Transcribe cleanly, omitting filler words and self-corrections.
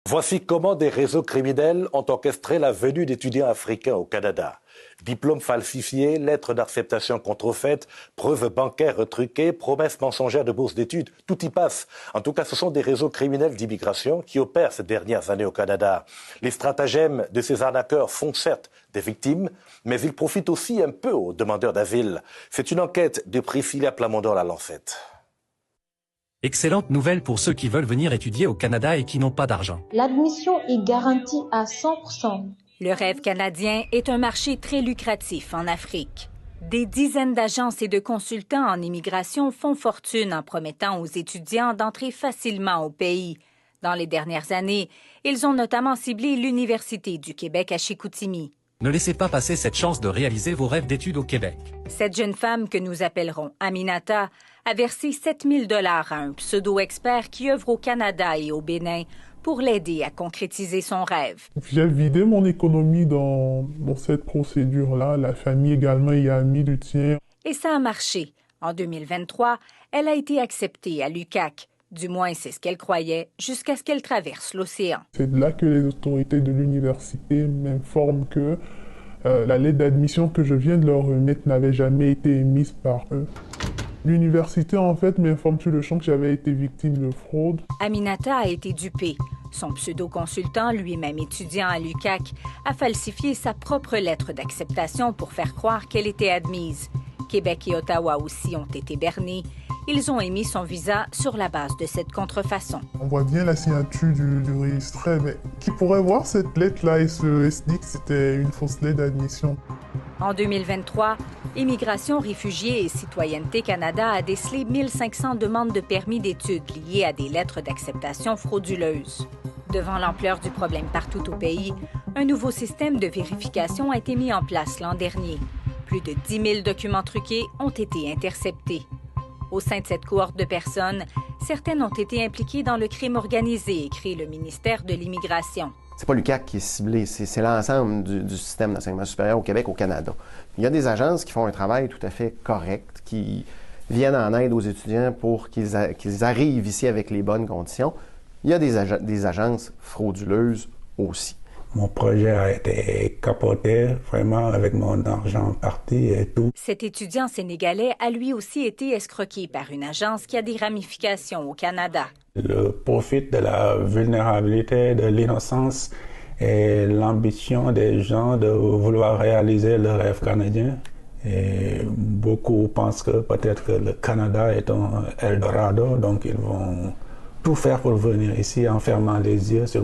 Voici comment des réseaux criminels ont orchestré la venue d'étudiants africains au Canada. Diplômes falsifiés, lettres d'acceptation contrefaites, preuves bancaires retruquées, promesses mensongères de bourses d'études, tout y passe. En tout cas, ce sont des réseaux criminels d'immigration qui opèrent ces dernières années au Canada. Les stratagèmes de ces arnaqueurs font certes des victimes, mais ils profitent aussi un peu aux demandeurs d'asile. C'est une enquête de Priscilla Plamondon à Lancette. Excellente nouvelle pour ceux qui veulent venir étudier au Canada et qui n'ont pas d'argent. L'admission est garantie à 100%. Le rêve canadien est un marché très lucratif en Afrique. Des dizaines d'agences et de consultants en immigration font fortune en promettant aux étudiants d'entrer facilement au pays. Dans les dernières années, ils ont notamment ciblé l'Université du Québec à Chicoutimi. Ne laissez pas passer cette chance de réaliser vos rêves d'études au Québec. Cette jeune femme, que nous appellerons Aminata, a versé 7 000 $ à un pseudo-expert qui œuvre au Canada et au Bénin pour l'aider à concrétiser son rêve. J'ai vidé mon économie dans cette procédure-là. La famille également y a mis du tien. Et ça a marché. En 2023, elle a été acceptée à l'UQAC. Du moins, c'est ce qu'elle croyait, jusqu'à ce qu'elle traverse l'océan. C'est de là que les autorités de l'université m'informent que la lettre d'admission que je viens de leur remettre n'avait jamais été émise par eux. L'université, en fait, m'informe sur le champ que j'avais été victime de fraude. Aminata a été dupée. Son pseudo-consultant, lui-même étudiant à l'UQAC, a falsifié sa propre lettre d'acceptation pour faire croire qu'elle était admise. Québec et Ottawa aussi ont été bernés. Ils ont émis son visa sur la base de cette contrefaçon. On voit bien la signature du registraire, mais qui pourrait voir cette lettre-là et se dit que c'était une fausse lettre d'admission. En 2023, Immigration, Réfugiés et Citoyenneté Canada a décelé 1500 demandes de permis d'études liées à des lettres d'acceptation frauduleuses. Devant l'ampleur du problème partout au pays, un nouveau système de vérification a été mis en place l'an dernier. Plus de 10 000 documents truqués ont été interceptés. Au sein de cette cohorte de personnes, certaines ont été impliquées dans le crime organisé, écrit le ministère de l'Immigration. C'est pas l'UQAC qui est ciblé, c'est l'ensemble du système d'enseignement supérieur au Québec, au Canada. Il y a des agences qui font un travail tout à fait correct, qui viennent en aide aux étudiants pour qu'ils arrivent ici avec les bonnes conditions. Il y a des agences frauduleuses aussi. Mon projet a été capoté, vraiment, avec mon argent parti et tout. Cet étudiant sénégalais a lui aussi été escroqué par une agence qui a des ramifications au Canada. Le profit de la vulnérabilité, de l'innocence et l'ambition des gens de vouloir réaliser le rêve canadien. Et beaucoup pensent que peut-être que le Canada est un Eldorado, donc ils vont tout faire pour venir ici en fermant les yeux sur